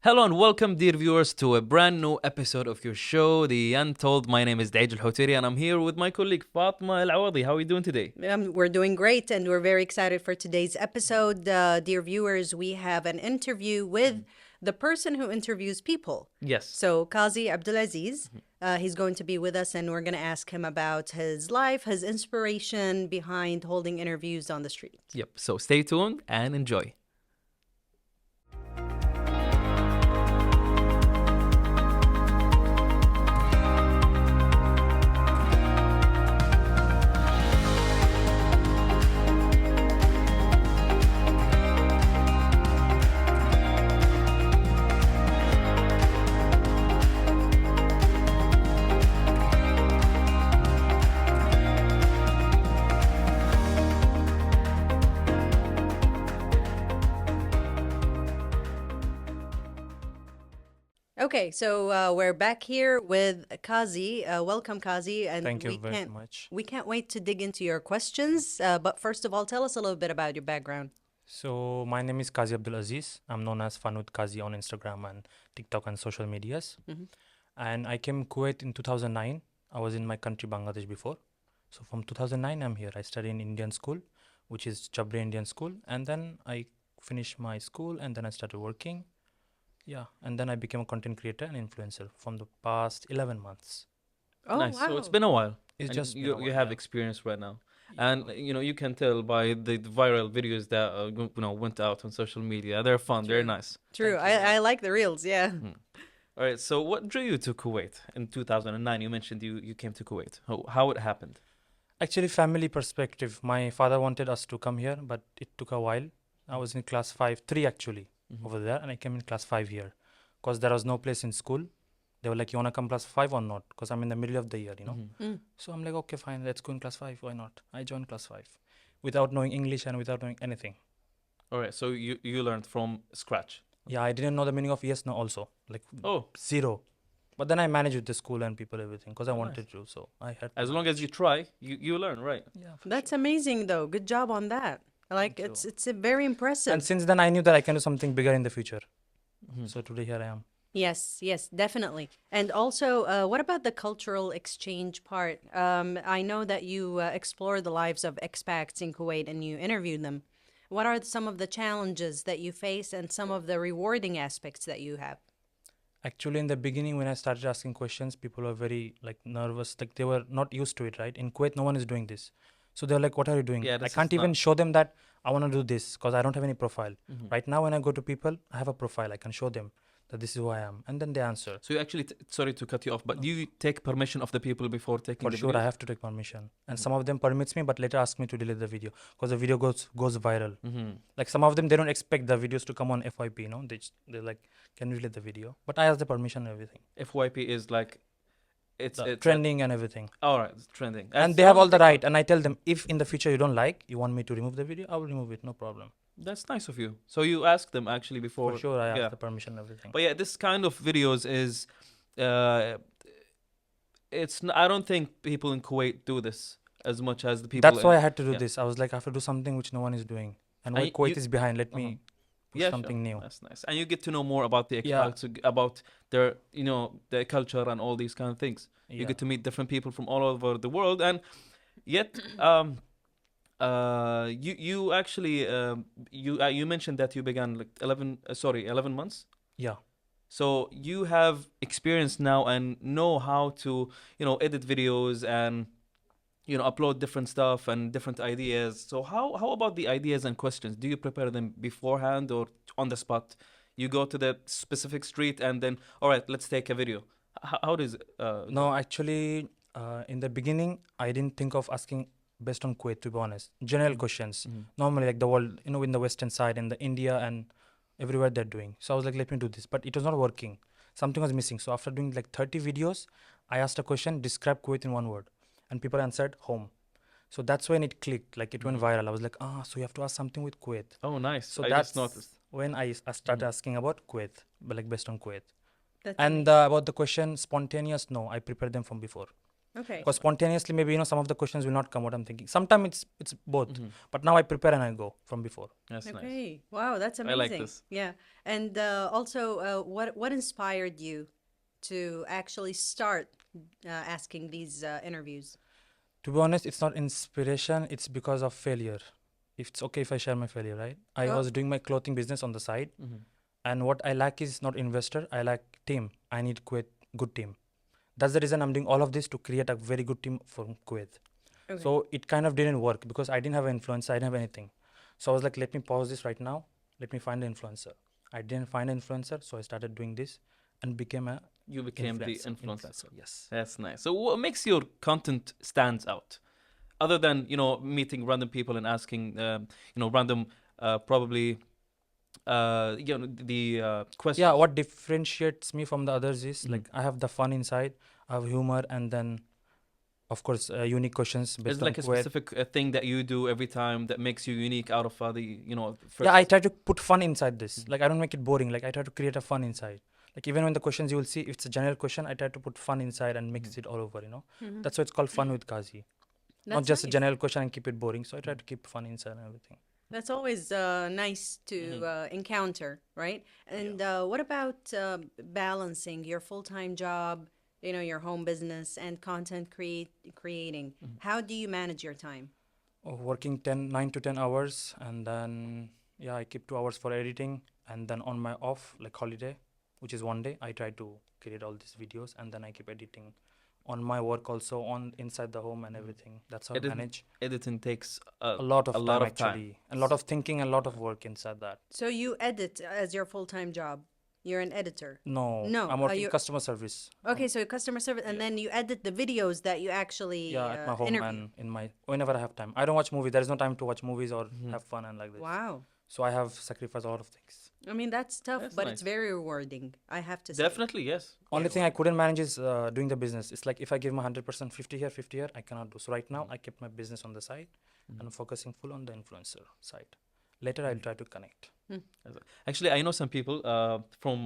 Hello and welcome, dear viewers, to a brand new episode of your show, The Untold. My name is Daij Al-Hotiri and I'm here with my colleague Fatma Al-Awadi. How are you doing today? We're doing great, and we're very excited for today's episode. Dear viewers, we have an interview with the person who interviews people. Yes. So, Kazi Aziz, he's going to be with us, and we're going to ask him about his life, his inspiration behind holding interviews on the street. Yep. So stay tuned and enjoy. Okay, so we're back here with Kazi. Welcome, Kazi, and Thank you very much. we can't wait to dig into your questions. But first of all, tell us a little bit about your background. So my name is Kazi Abdul Aziz. I'm known as Fun with Kazi on Instagram and TikTok and social medias. Mhm. And I came Kuwait in 2009. I was in my country Bangladesh before. So from 2009 I'm here. I studied in Indian school, which is Chabri Indian school, and then I finished my school and then I started working. Yeah, and then I became a content creator and influencer from the past 11 months. Oh, Nice. wow. So it's been a while. It's And just been you a you while, have yeah. experience right now. And you can tell by the viral videos that went out on social media. They're fun, they're True. nice. True. Thank you. I like the reels, yeah. All right. So what drew you to Kuwait in 2009? You mentioned you came to Kuwait. How it happened? Actually, family perspective. My father wanted us to come here, but it took a while. I was in class 3 actually over there, and I came in class 5 here because there was no place in school. They were like, "You wanna come class 5 or not?" Because I'm in the middle of the year. Mm. So I'm like, "Okay, fine, let's go in class 5. Why not?" I joined class 5 without knowing English and without knowing anything. All right. So you learned from scratch. Yeah, I didn't know the meaning of yes, no, also like Oh, zero. But then I managed with the school and people, everything, because I Nice. wanted to. So I had. as long as you try, you learn, right? Yeah. For That's amazing, though. Good job on that. Like, Thank you. it's a very impressive. And since then, I knew that I can do something bigger in the future. Mhm. So today here I am. Yes, definitely. And also, what about the cultural exchange part? I know that you explore the lives of expats in Kuwait and you interview them. What are some of the challenges that you face and some of the rewarding aspects that you have? Actually, in the beginning, when I started asking questions, people were very like nervous. Like they were not used to it, right? In Kuwait, no one is doing this. So they're like, "What are you doing?" Yeah, I this is can't even not- show them that I want to do this because I don't have any profile. Mhm. Right now, when I go to people, I have a profile. I can show them that this is who I am, and then they answer. So you actually, sorry to cut you off, but do you take permission of the people before taking For the sure, I videos? have to take permission, and some of them permits me, but later ask me to delete the video because the video goes viral. Mm-hmm. Like some of them, they don't expect the videos to come on FYP. They're like, "Can you delete the video?" But I ask the permission and everything. FYP is like, it's Trending and everything. All right, it's trending. And they have all the right, and I tell them, if in the future you don't like, you want me to remove the video, I will remove it, no problem. That's nice of you. So you ask them actually before. For sure, I yeah. ask the permission and everything. But yeah, this kind of videos is, I don't think people in Kuwait do this as much as the people. That's why I had to do yeah. this. I was like, I have to do something which no one is doing, and And why Kuwait you- is behind. Let me Uh-huh. push Yeah, something sure. new. That's nice, and you get to know more about the Yeah. expats, about their, their culture and all these kind of things. You Yeah. get to meet different people from all over the world, and yet, you actually, you mentioned that you began like 11 months. Yeah. So you have experience now and know how to, edit videos and, upload different stuff and different ideas. So how about the ideas and questions? Do you prepare them beforehand or on the spot? You go to the specific street and then, all right, let's take a video. How does it? No, actually, in the beginning, I didn't think of asking based on Kuwait, to be honest. General questions. Mhm. Normally, like the world, in the Western side, in the India and everywhere they're doing. So I was like, let me do this. But it was not working. Something was missing. So after doing like 30 videos, I asked a question, describe Kuwait in one word. And people answered home. So that's when it clicked, like it went Mhm. viral. I was like, so you have to ask something with Kuwait. Oh, nice. So I that's just noticed. when I started Mhm. asking about Kuwait, but like based on Kuwait. That's And amazing. about the question, spontaneous, no, I prepared them from before. Okay. Because spontaneously, maybe some of the questions will not come. What I'm thinking. Sometimes it's both. Mhm. But now I prepare and I go from before. That's nice. Okay. Wow, that's I amazing. like this. Yeah. And also, what inspired you to actually start asking these interviews? To be honest, it's not inspiration. It's because of failure. If it's okay if I share my failure, right? I Oh. was doing my clothing business on the side, Mhm. and what I lack is not investor. I lack team. I need Kuwait good team. That's the reason I'm doing all of this to create a very good team from Kuwait. Okay. So it kind of didn't work because I didn't have an influencer. I didn't have anything. So I was like, let me pause this right now. Let me find an influencer. I didn't find an influencer, so I started doing this and became a You became the influencer. influencer. Yes. That's nice. So what makes your content stands out? Other than, meeting random people and asking, random, probably, the questions. Yeah, what differentiates me from the others is Mhm. like I have the fun inside, I have humor, and then of course unique questions Is based it on like a Kuwait. specific thing that you do every time that makes you unique out of the, first? Yeah, I try to put fun inside this. Mhm. Like I don't make it boring. Like I try to create a fun inside. Like even when the questions you will see, if it's a general question, I try to put fun inside and mix it all over. Mhm. That's why it's called fun with Kazi. Not That's just a nice. general question and keep it boring. So I try to keep fun inside and everything. That's always nice to encounter, right? And what about balancing your full-time job, your home business, and content creating? How do you manage your time? Working 9 to 10 hours, and then yeah, I keep 2 hours for editing, and then on my off, like holiday, which is one day, I try to create all these videos, and then I keep editing on my work also on inside the home and everything. That's how I Edit- manage. Editing takes A lot of a time lot of actually, a lot of thinking, a lot of work inside that. So you edit as your full-time job. You're an editor. No, No, I'm working you customer service. okay? So customer service, and then you edit the videos that you actually Yeah, at my home interview. and in my whenever I have time. I don't watch movies. There is no time to watch movies or Mhm. have fun and like this. Wow. So I have sacrificed a lot of things. I mean, that's tough, That's but it's nice. very rewarding. I have to say. Definitely, yes. Only Yes. thing I couldn't manage is doing the business. It's like if I give my 100%, 50 here, 50 here, I cannot do. So right now I kept my business on the side and I'm focusing full on the influencer side. Later I'll try to connect. Actually, I know some people from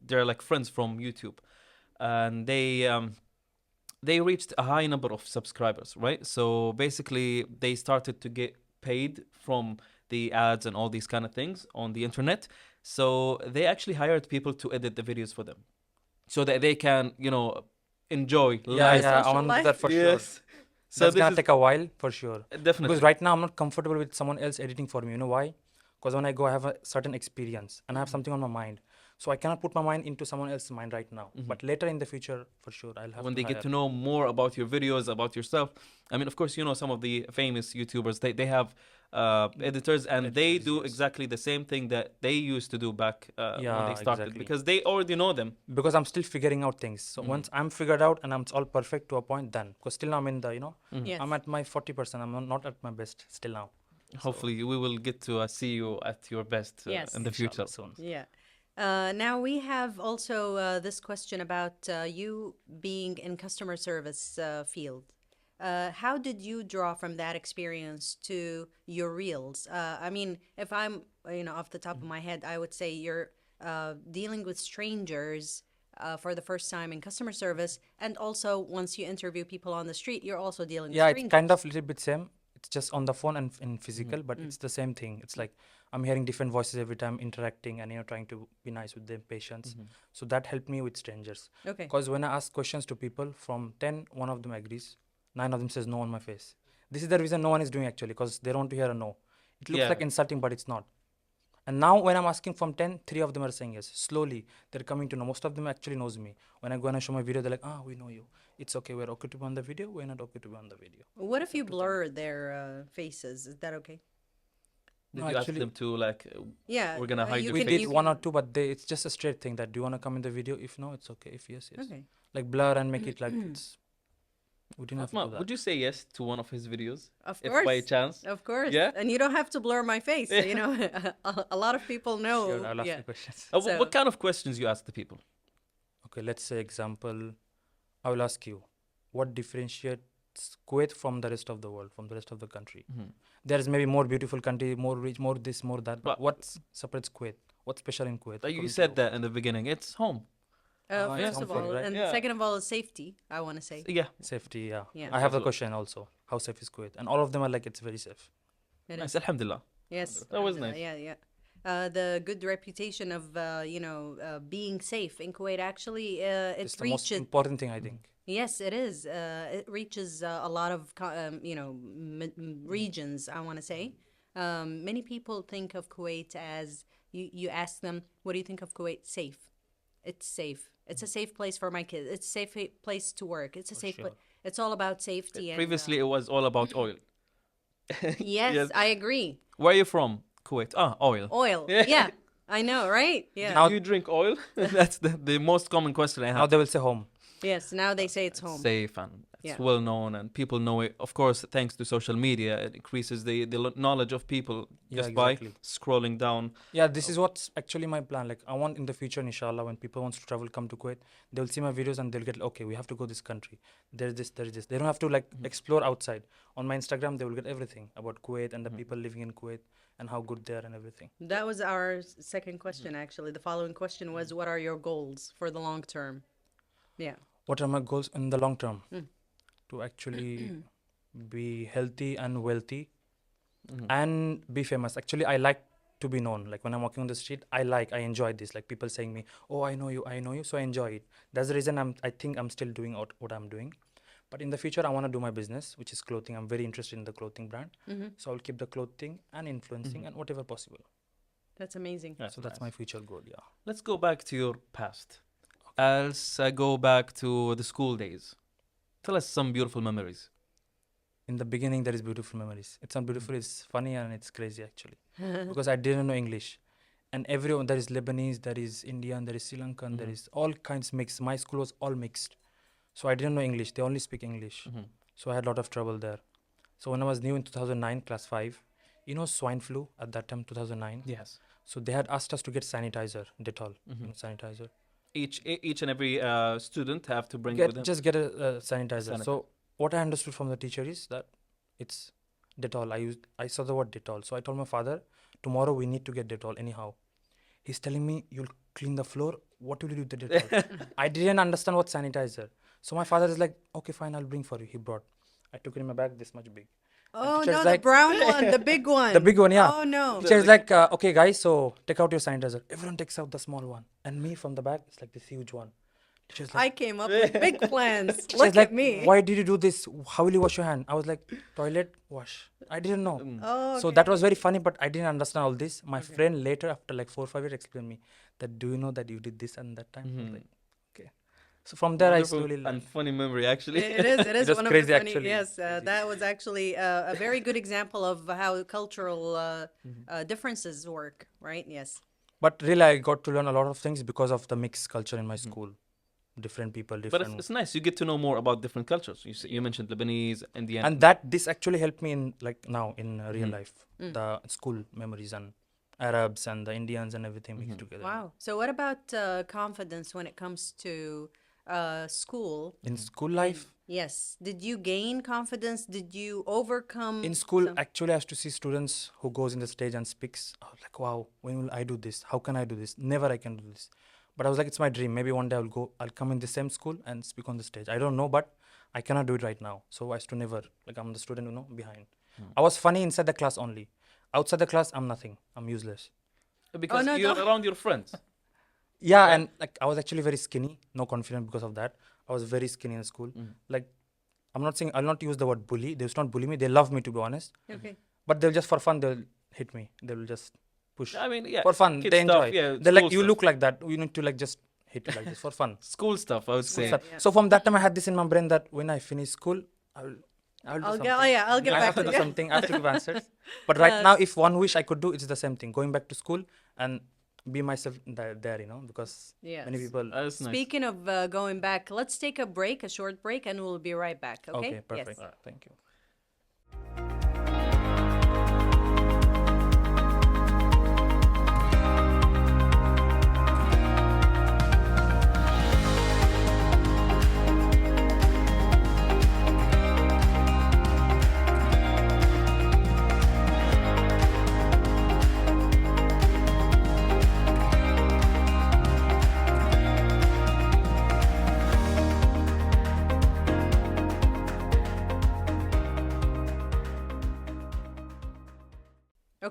they're like friends from YouTube, and they reached a high number of subscribers, right? So basically, they started to get paid from the ads and all these kind of things on the internet. So they actually hired people to edit the videos for them, so that they can, enjoy Yeah, live. yeah, I Social want to do life? that for sure. Yes. So That's this gonna is take a while for sure. definitely. Because right now I'm not comfortable with someone else editing for me. You know why? Because when I go, I have a certain experience and I have something on my mind. So I cannot put my mind into someone else's mind right now. But later in the future, for sure, I'll have when to they get hire. to know more about your videos, about yourself. I mean, of course, some of the famous YouTubers, they have editors, and they Editors, do yes. exactly the same thing that they used to do back when Yeah, they started, exactly. because they already know them. Because I'm still figuring out things. So once I'm figured out and I'm all perfect to a point, then because still now I'm in the Yes. I'm at my 40%. I'm not at my best still now. Hopefully, we will get to see you at your best Yes. in the future. Inshallah, soon. Yeah. Now we have also this question about you being in customer service field. How did you draw from that experience to your reels? I mean, if I'm, off the top of my head, I would say you're dealing with strangers for the first time in customer service, and also once you interview people on the street, you're also dealing Yeah, with it's strangers. kind of little bit same. It's just on the phone and in physical, but it's the same thing. It's like I'm hearing different voices every time interacting and trying to be nice with the patients. So that helped me with strangers. Okay. Because when I ask questions to people, from 10, one of them agrees, 9 of them says no on my face. This is the reason no one is doing actually, because they don't want to hear a no. It looks Yeah. like insulting, but it's not. And now when I'm asking from 10, 3 of them are saying yes. Slowly, they're coming to know. Most of them actually knows me. When I go and I show my video, they're like, we know you. It's okay. We're okay to be on the video. We're not okay to be on the video. What if you blur their faces? Is that okay? Did No, you ask actually- them to like? Yeah. We're gonna hide you your We can- face. did you one or can- two, but it's just a straight thing that do you want to come in the video? If no, it's okay. If yes, yes. Okay. Like blur and make it like it's. We didn't have to Fatma, do that. would you say yes to one of his videos Of if course. by chance? Of course. Yeah? And you don't have to blur my face. A lot of people know. Sure, I'll ask yeah. you questions. So- What kind of questions you ask the people? Okay, let's say example. I will ask you, what differentiates Kuwait from the rest of the world, from the rest of the country? There is maybe more beautiful country, more rich, more this, more that. But But- what separates Kuwait? What's special in Kuwait? Like you according said to that in the beginning. It's home. It's First of harmful, all, right? and Yeah. second of all, is safety. I want to say. Yeah. Safety, yeah. Yeah. I have the Absolutely. question also. How safe is Kuwait? And all of them are like, it's very safe. It Nice. is. Alhamdulillah. Yes. That was alhamdulillah, nice. Yeah, yeah. The good reputation of being safe in Kuwait actually It's it the most reaches. important thing, I think. Yes, it is. It reaches a lot of regions. I want to say. Many people think of Kuwait as you ask them, "What do you think of Kuwait?" Safe. It's safe. It's a safe place for my kids. It's a safe place to work. It's a safe place. It's all about safety and. Previously, it was all about oil. Yes, Yes. I agree. Where are you from? Kuwait. Ah, oil. Oil. Yeah. Yeah, I know, right? Yeah. Now- Do you drink oil? That's the most common question I Now have. they will say home. Yes. Now they say it's home. Safe and it's Yeah. well known and people know it. Of course, thanks to social media, it increases the knowledge of people Yeah, just by exactly. scrolling down. Yeah, this is what's actually my plan. Like, I want in the future, inshallah, when people wants to travel, come to Kuwait, they'll see my videos and they'll get, okay, we have to go this country. There's this, there is this. They don't have to like explore outside. On my Instagram, they will get everything about Kuwait and the people living in Kuwait and how good they are and everything. That was our second question, actually. The following question was, "What are your goals for the long term?" Yeah. What are my goals in the long term? To actually be healthy and wealthy and be famous. Actually, I like to be known. Like when I'm walking on the street, I enjoy this. Like people saying me, "Oh, I know you," so I enjoy it. That's the reason I think I'm still doing what I'm doing. But in the future, I want to do my business, which is clothing. I'm very interested in the clothing brand. So I'll keep the clothing and influencing and whatever possible. That's amazing. So that's my future goal, yeah. Let's go back to your past. Let's go back to the school days. Tell us some beautiful memories. In the beginning, there is beautiful memories. It's not beautiful, it's funny and it's crazy actually. Because I didn't know English. And everyone, there is Lebanese, there is Indian, there is Sri Lankan, there is all kinds mixed. My school was all mixed. So I didn't know English. They only speak English. So I had a lot of trouble there. So when I was new in 2009, class 5, you know swine flu at that time, 2009? Yes. So they had asked us to get sanitizer, Dettol, sanitizer. Each and every student have to bring with them. Just get a sanitizer. Sanitizer. So what I understood from the teacher is that it's Dettol. I saw the word Dettol. So I told my father, tomorrow we need to get Dettol anyhow. He's telling me, you'll clean the floor. What will you do with the Dettol? I didn't understand what sanitizer. So my father is like, okay, fine, I'll bring for you. He brought. I took it in my bag this much big. Oh teacher's no, like- the brown one, the big one. The big one, yeah. Oh no. Teacher is like, okay, guys, so take out your sanitizer. Everyone takes out the small one. And me from the back, it's like this huge one. Teacher's like, I came up with big plans. teacher's Look like, at me. why did you do this? How will you wash your hand? I was like, toilet, wash. I didn't know. Oh, So okay. that was very funny, but I didn't understand all this. My friend later, after like 4 or 5 years, explained me that, do you know that you did this and that time? I was like, okay. So from there, I Wonderful slowly and learned. funny memory actually. It is. It is was one crazy, of the funny. actually. Yes, that was actually a very good example of how cultural differences work. Right? Yes. But really, I got to learn a lot of things because of the mixed culture in my school. Different people, But different. it's nice. You get to know more about different cultures. You mentioned Lebanese, Indian. And this actually helped me in like now in real life. The school memories and Arabs and the Indians and everything mixed together. Wow. So what about confidence when it comes to school? In school life, Yes. Did you gain confidence? Did you overcome? in school, some- actually, I used to see students who goes in the stage and speaks. I was like, wow, when will I do this? How can I do this? Never I can do this. But I was like, it's my dream. Maybe one day I'll come in the same school and speak on the stage. I don't know, but I cannot do it right now. So I used to never, like I'm the student, behind. I was funny inside the class only. Outside the class, I'm nothing. I'm useless. because no, you're don't- around your friends. Yeah, and like I was actually very skinny, no confidence because of that. I was very skinny in school. Like, I'm not saying, I'll not use the word bully. They used not bully me. They love me, to be honest. Okay. But they'll just, for fun, they'll hit me. They'll just push. I mean, yeah. For fun, kid they stuff, enjoy. yeah, They're like, school you stuff. look like that. You need to like just hit you like this for fun. School stuff, I would say. Yeah. So from that time, I had this in my brain that when I finish school, I'll do I'll something. get. Oh yeah, I'll get I back have to to do you. something. I have to give answers. But right now, if one wish I could do, it's the same thing. Going back to school and be myself there, because Yes. many people. That's nice. Speaking of going back, let's take a break, a short break, and we'll be right back. Okay. Okay, perfect. Yes. Thank you.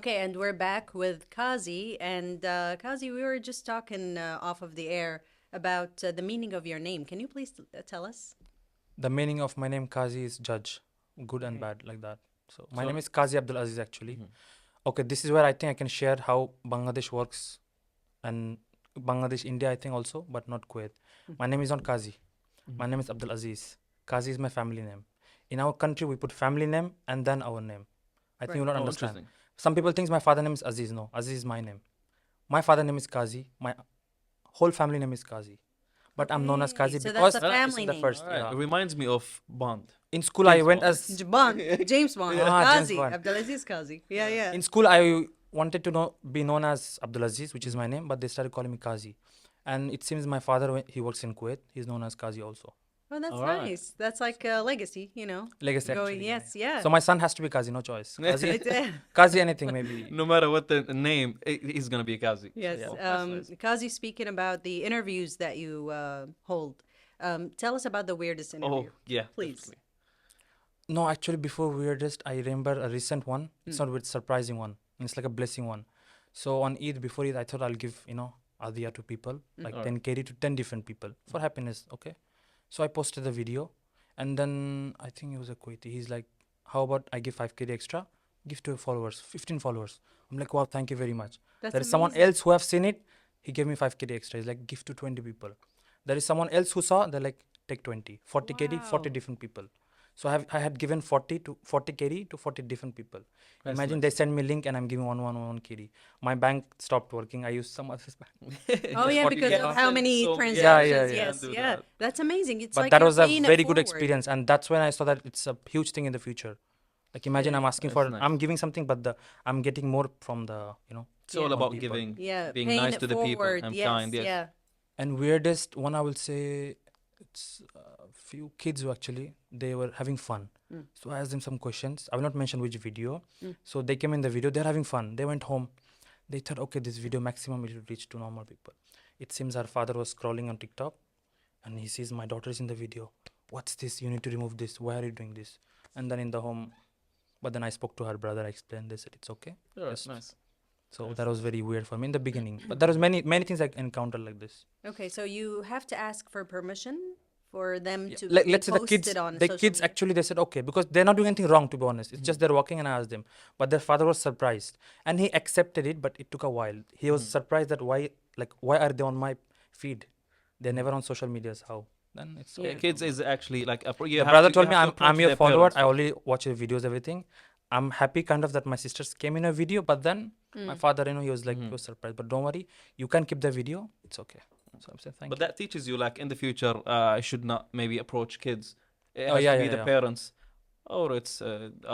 Okay, and we're back with Kazi. And Kazi, we were just talking off of the air about the meaning of your name. Can you please tell us? The meaning of my name Kazi is judge, good and Okay. bad, like that. So my So- name is Kazi Abdul Aziz actually. Mhm. Okay, this is where I think I can share how Bangladesh works, and Bangladesh, India, I think also, but not Kuwait. My name is not Kazi. My name is Abdul Aziz. Kazi is my family name. In our country, we put family name and then our name. I think you will not Oh, understand. interesting. Some people think my father name is Aziz. No, Aziz is my name. My father name is Kazi. My whole family name is Kazi. But I'm known as Okay, Kazi so because that's a Ah, family the name. first. All right. Yeah. It reminds me of Bond. In school, I James went Bond. as Bond, James Bond, James Kazi, Bond. Abdulaziz Kazi. Yeah, yeah. In school, I wanted to be known as Abdul Aziz, which is my name, but they started calling me Kazi. And it seems my father, he works in Kuwait. He's known as Kazi also. Oh, that's All right. nice. That's like a legacy, Legacy Going, actually. yes, yeah. So my son has to be Kazi, no choice. Kazi, It's, Kazi anything maybe. No matter what the name, he's gonna be Kazi. yes. So, that's nice. Kazi, speaking about the interviews that you hold, tell us about the weirdest interview. Oh yeah, Please. definitely. No, actually, before weirdest, I remember a recent one. It's not weird, surprising one. It's like a blessing one. So on Eid, before Eid, I thought I'll give, Adiyah to people, like Alright. 10 KD to 10 different people for happiness, okay? So I posted the video, and then I think it was a Kuwaiti. He's like, how about I give 5 KD extra? Give to your followers, 15 followers. I'm like, wow, thank you very much. That's There is someone amazing. else who have seen it. He gave me 5 KD extra. He's like, give to 20 people. There is someone else who saw, they're like, take 20. 40 KD, 40 Wow. different people. So I had given 40 KD to 40 different people. That's Imagine nice. they send me link and I'm giving one KD. My bank stopped working. I used some other bank. Oh yeah, 40 because KD. of how many So- transactions. yeah, yeah. Yes, Do yeah. that. That's amazing. It's But like that you're was a paying it very good forward. experience, and that's when I saw that it's a huge thing in the future. Like imagine I'm asking That's for, nice. I'm giving something, but I'm getting more from the, It's all Yeah. about people. giving, Yeah, being paying nice it to the people forward. and Yes, kind. Yes. yeah. And weirdest one, I will say, it's a few kids who actually, they were having fun. So I asked them some questions. I will not mention which video. So they came in the video, they're having fun. They went home. They thought, okay, this video maximum it will reach to normal people. It seems our father was scrolling on TikTok and he sees my daughter is in the video. What's this? You need to remove this. Why are you doing this? And then in the home, but then I spoke to her brother, I explained, they said it's okay. Yeah, that's nice. So that was very weird for me in the beginning. But there was many things I encountered like this. Okay, so you have to ask for permission for them Yeah, to let's say the post kids, it on the social kids media? actually they said okay because they're not doing anything wrong to be honest. It's just they're walking and I asked them, but their father was surprised and he accepted it, but it took a while. He was surprised that why are they on my feed? They're never on social medias. How? Then it's Yeah, okay. kids is actually like a, you The have brother to, told you me have to I'm approach your their follower. parents I first. only watch your videos, everything. I'm happy kind of that my sisters came in a video, but then my father, he was like he was surprised. But don't worry, you can keep the video. It's okay. So I'm saying thank But you. that teaches you, like in the future, I should not maybe approach kids. It Oh, has yeah, to be yeah, the yeah. parents, or it's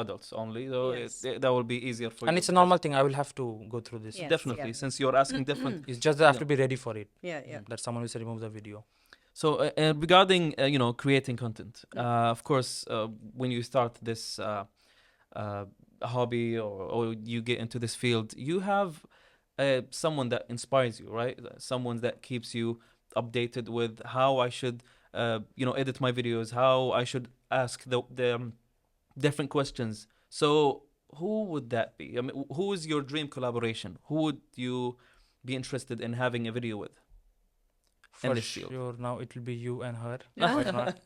adults only. So Yes. that will be easier for you. And it's a normal thing. I will have to go through this. Yes, Definitely, yeah. since you're asking different. It's just that I have to be ready for it. Yeah, yeah. That someone will say remove the video. So regarding creating content, of course, when you start this hobby or you get into this field, you have someone that inspires you, right? Someone that keeps you updated with how I should, edit my videos, how I should ask the different questions. So who would that be? I mean, who is your dream collaboration? Who would you be interested in having a video with? In For this field. sure, now it will be you and her. Why not?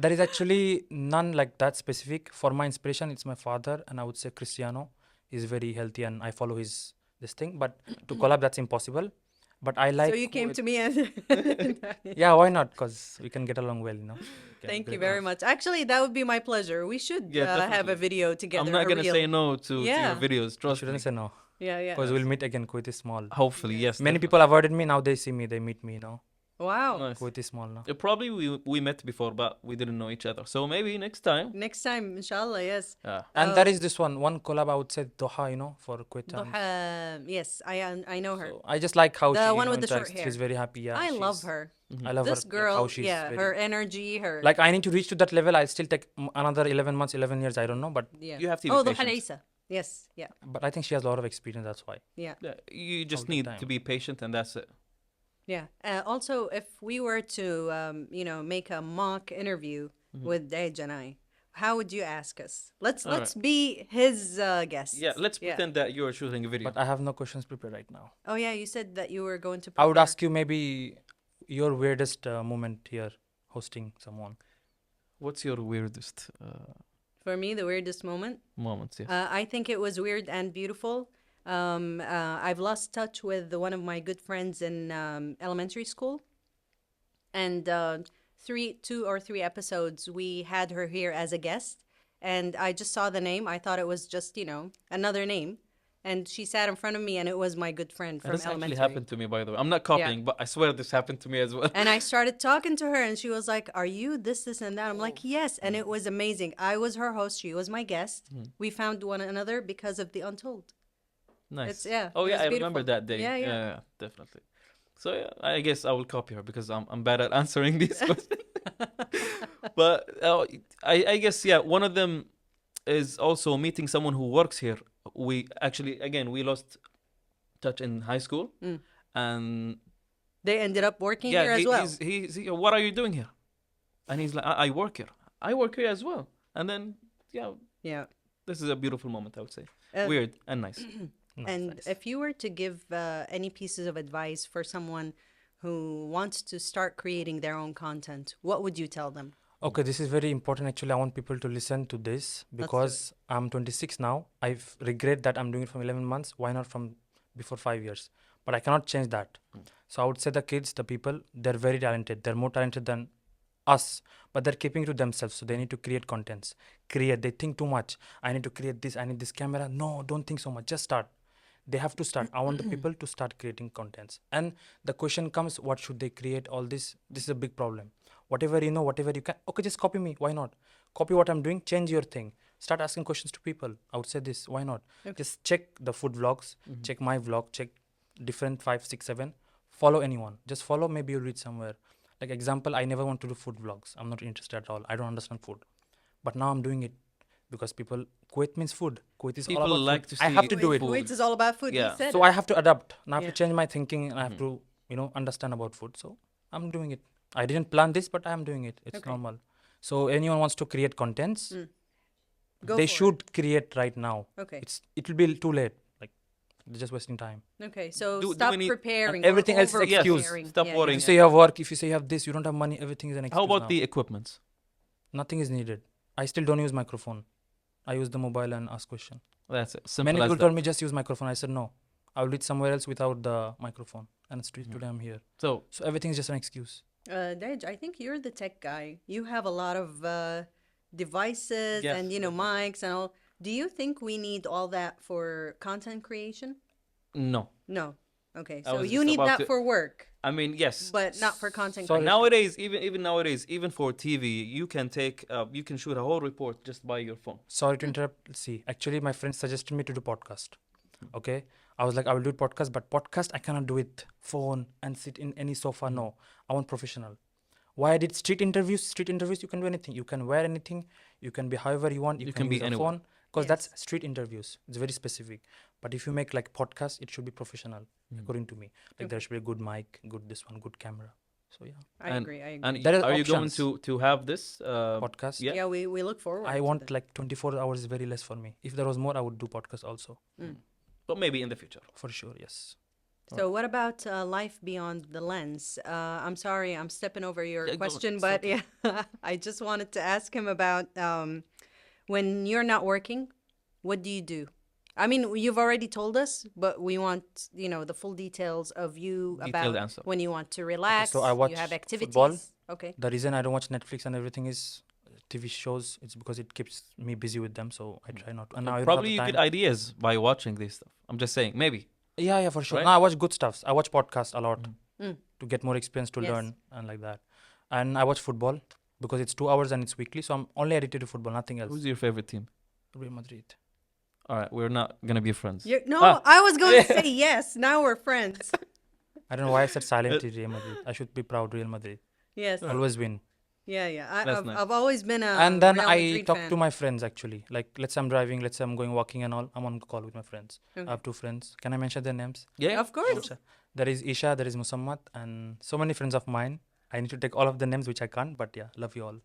There is actually none like that specific. For my inspiration, it's my father, and I would say Cristiano. He's very healthy, and I follow this thing. But to collab, that's impossible. But I like. So you came to me and Yeah, why not? Because we can get along well, thank you great very enough. much. Actually, that would be my pleasure. We should Yeah, have a definitely. video together. I'm not a gonna say reel. no to your Yeah. videos. You Trust me. shouldn't say no. Yeah, yeah. Because we'll meet again. Kuwait is small. Hopefully, yes. Many definitely. people avoided me. Now they see me. They meet me. Wow. Nice. Kuwait is small now. Probably we met before, but we didn't know each other. So maybe next time. Next time, inshallah, yes. And there is this one collab. I would say Doha. For Kuwait. Duha, yes, I know her. So I just like how The she one with the short interacts. hair. She's very happy. Yeah, I love she's- her. I love This her. girl, how she's yeah, very- her energy, her. Like I need to reach to that level. I'll still take another 11 months, 11 years. I don't know, but yeah. You have to be Oh, Duha patient. Leisa. Yes, yeah, I think she has a lot of experience. That's why. yeah. Yeah, you just the need time. to be patient, and that's it. Yeah. Also, if we were to, make a mock interview with Dej and I, How would you ask us? Let's All let's be his guests. Yeah, let's pretend that you are shooting a video. But I have no questions prepared right now. Oh yeah, you said that you were going to. I would prepare. ask you maybe your weirdest moment here hosting someone. What's your weirdest For me, the weirdest moment. moments? Yes. I think it was weird and beautiful. I've lost touch with one of my good friends in elementary school, and 2 or 3 episodes we had her here as a guest, and I just saw the name. I thought it was just another name, and she sat in front of me, and it was my good friend from This elementary. actually happened to me, by the way. I'm not copying, but I swear this happened to me as well. And I started talking to her, and she was like, "Are you this, and that?" I'm like, "Yes," and it was amazing. I was her host; she was my guest. We found one another because of the Untold. Nice. yeah, Oh it yeah, was I remember beautiful. that day. Yeah. Definitely. So yeah, I guess I will copy her because I'm bad at answering these questions. But I guess yeah, one of them is also meeting someone who works here. We actually again we lost touch in high school, and They ended up working yeah, here as well. what are you doing here? And he's like, I work here. I work here as well. And then yeah, Yeah. this is a beautiful moment, I would say. Uh, Weird and nice. And Nice. if you were to give any pieces of advice for someone who wants to start creating their own content, what would you tell them? Okay, this is very important. Actually, I want people to listen to this do because I'm 26 now. I regret that I'm doing it from 11 months. Why not from before 5 years? But I cannot change that. So I would say the kids, the people, they're very talented. They're more talented than us, but they're keeping to themselves. So they need to create contents. Create. They think too much. I need to create this. I need this camera. No, don't think so much. Just start. They have to start. I want the people to start creating contents. And the question comes, what should they create? All this is a big problem. Whatever you know, whatever you can, okay, just copy me. Why not? Copy what I'm doing, change your thing. Start asking questions to people. I would say this. Why not? Just check the food vlogs, check my vlog, check different 5, 6, 7. Follow anyone. Just follow, maybe you'll reach somewhere. Like example, I never want to do food vlogs. I'm not interested at all. I don't understand food. But now I'm doing it because people, Kuwait means food. Kuwait is all People about like food. to I have see to do it. food. Kuwait is all about food. Yeah. You said So it. I have to adapt. Now I have Yeah. to change my thinking and I have to, understand about food. So I'm doing it. I didn't plan this, but I am doing it. It's Okay. normal. So anyone wants to create contents, Go they for should create right now. it. Okay. It will be too late. Like they're just wasting time. Okay. So do stop we need- preparing. everything or else is excuse. over-preparing. Stop Yeah, worrying. If you say you have work, if you say you have this, you don't have money, everything is an excuse. How about now. the equipment? Nothing is needed. I still don't use microphone. I use the mobile and ask question. That's it. Simple Many as people that. told me just use microphone. I said no. I will reach somewhere else without the microphone. And today I'm here. So So everything is just an excuse. Dej, I think you're the tech guy. You have a lot of devices Yes, and mics and all. Do you think we need all that for content creation? no. No. Okay. I So was you just need about that to- for work, I mean, yes. but not for content Sorry. creation. Nowadays, even nowadays, even for TV, you can you can shoot a whole report just by your phone. Sorry to interrupt. See, actually, my friend suggested me to do podcast. Okay, I was like, I will do podcast, but podcast I cannot do it phone and sit in any sofa. No, I want professional. Why I did street interviews? Street interviews, you can do anything. You can wear anything. You can be however you want. You can be use a anywhere. phone because Yes. that's street interviews. It's very specific. But if you make like podcast, it should be professional, according to me. Like there should be a good mic, good this one, good camera. So yeah, I and- agree. I agree. And There are are you going options. to have this podcast. Yeah. yeah, we look forward. I to want that. like 24 hours is very less for me. If there was more, I would do podcast also. But maybe in the future. For sure, yes. So what about life beyond the lens? I'm sorry, I'm stepping over your Yeah, go on. question, It's but okay. yeah, I just wanted to ask him about when you're not working, what do you do? I mean, you've already told us, but we want, the full details of you Detailed about answer. when you want to relax, so I watch you have activities. football. Okay. The reason I don't watch Netflix and everything is TV shows. It's because it keeps me busy with them, so I try not to. And now I don't Probably have you the get time. ideas by watching this stuff. I'm just saying, maybe. Yeah, for sure. Right? No, I watch good stuffs. I watch podcasts a lot Mm. to get more experience, to Yes. learn, and like that. And I watch football because it's 2 hours and it's weekly, so I'm only addicted to football, nothing else. Who's your favorite team? Real Madrid. All right, we're not gonna be friends. No, Ah. I was going to say yes. Now we're friends. I don't know why I said silently Real Madrid. I should be proud. Real Madrid Yes. always win. Yeah. That's I've, nice. I've always been a And then Real I Madrid talk fan. to my friends actually. Like, let's say I'm driving, let's say I'm going walking and all. I'm on call with my friends. Okay. I have 2 friends. Can I mention their names? Yeah. Of course. There is Isha, there is Musammat, and so many friends of mine. I need to take all of the names, which I can't, but yeah, love you all.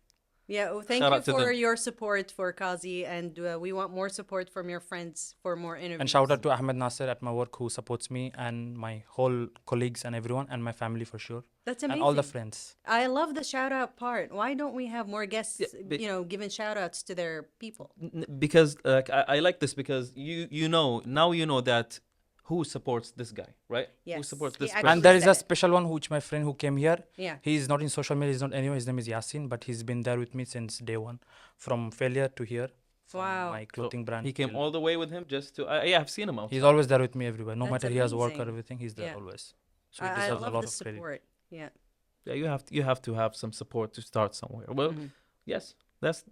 Yeah, well, thank Shout you out to for them. your support for Kazi, and we want more support from your friends for more interviews. And shout out to Ahmed Nasser at my work who supports me and my whole colleagues and everyone and my family for sure. That's And amazing. all the friends. I love the shout out part. Why don't we have more guests, Yeah, but- giving shout outs to their people? Because I like this because you know now you know that who supports this guy, right? Who Yes, supports he this actually person? And there is said a it. special one which my friend who came here. Yeah. He is not in social media, he's not anywhere. His name is Yasin, but he's been there with me since day one. From failure to here. From Wow. my So clothing brand. He came till- all the way with him just to. Yeah, I've seen him out. He's always there with me everywhere. No That's matter he has work or amazing. everything, he's there Yeah. always. So he I deserves a love lot the of credit. support. Yeah. Yeah, you have to have some support to start somewhere. Well, Mhm. yes,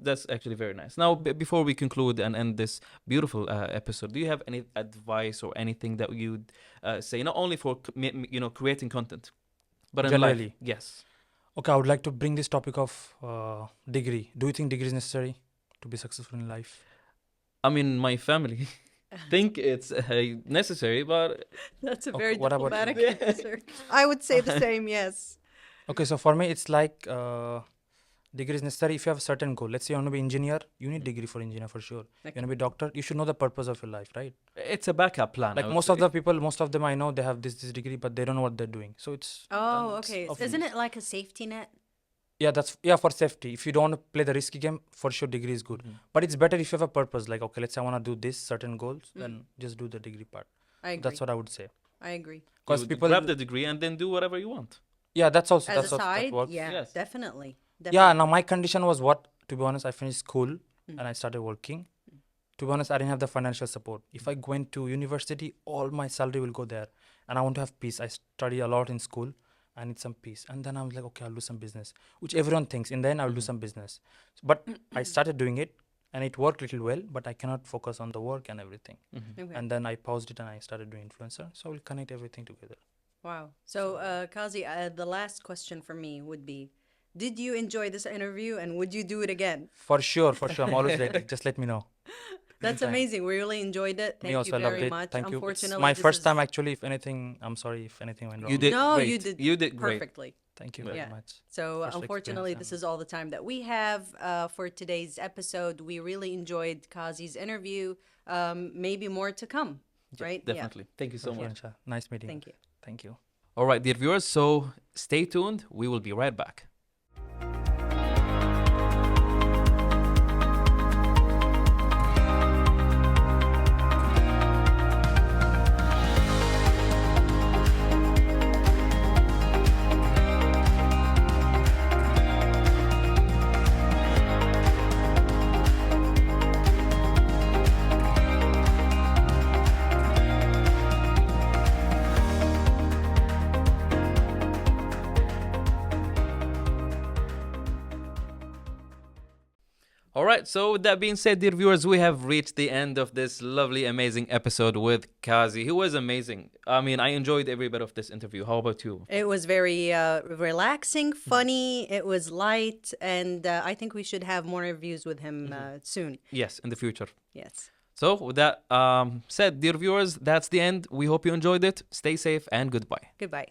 that's actually very nice. Now, before we conclude and end this beautiful episode, do you have any advice or anything that you'd say, not only for creating content, but in Generally. life? Yes. Okay, I would like to bring this topic of degree. Do you think degree is necessary to be successful in life? I mean, my family think it's necessary, but That's a Okay, very what about you? diplomatic answer. I would say the same, yes. Okay, so for me, it's like degree is necessary if you have a certain goal. Let's say you want to be engineer, you need degree for engineer for sure. You Okay. want to be doctor, you should know the purpose of your life, right? it's a backup plan. Like most of the people, most of them I know, they have this degree, but they don't know what they're doing. So it's Oh, it's okay. of Isn't use. it like a safety net? Yeah, for safety. If you don't want to play the risky game, for sure degree is good. Mhm. But it's better if you have a purpose. Like okay, let's say I want to do this certain goals, then just do the degree part. I agree. That's what I would say. I agree. Because You people, grab the degree and then do whatever you want. yeah, that's also As that's a also, that side, works. yeah, Yes. definitely. Yeah, now my condition was what? To be honest, I finished school Mm. and I started working. To be honest, I didn't have the financial support. If I go into university, all my salary will go there. And I want to have peace. I study a lot in school. I need some peace. And then I was like, okay, I'll do some business, which everyone thinks. In the end, I'll do some business. But I started doing it and it worked little well, but I cannot focus on the work and everything. Okay. And then I paused it and I started doing influencer. So I will connect everything together. Wow. So, Kazi, the last question for me would be, did you enjoy this interview and would you do it again? For sure, for sure. I'm always ready. Just let me know. That's Anytime. amazing. We really enjoyed it. Me Thank also, you I loved very it. much. Thank you. It's Unfortunately, my this first is- time actually. If anything, I'm sorry if anything went wrong. You did No, great. you did You did great. perfectly. Thank you Yeah. very Yeah. much. So, First unfortunately, experience, this is all the time that we have for today's episode. We really enjoyed Kazi's interview. Maybe more to come, right? Definitely. Thank you so Okay, much. Insha. Nice meeting. Yeah. Thank you. Thank you. All right, dear viewers, so stay tuned. We will be right back. All right, so with that being said, dear viewers, we have reached the end of this lovely, amazing episode with Kazi, who was amazing. I mean, I enjoyed every bit of this interview. How about you? It was very relaxing, funny. It was light, and I think we should have more reviews with him soon. Yes, in the future. Yes. So with that said, dear viewers, that's the end. We hope you enjoyed it. Stay safe and goodbye. Goodbye.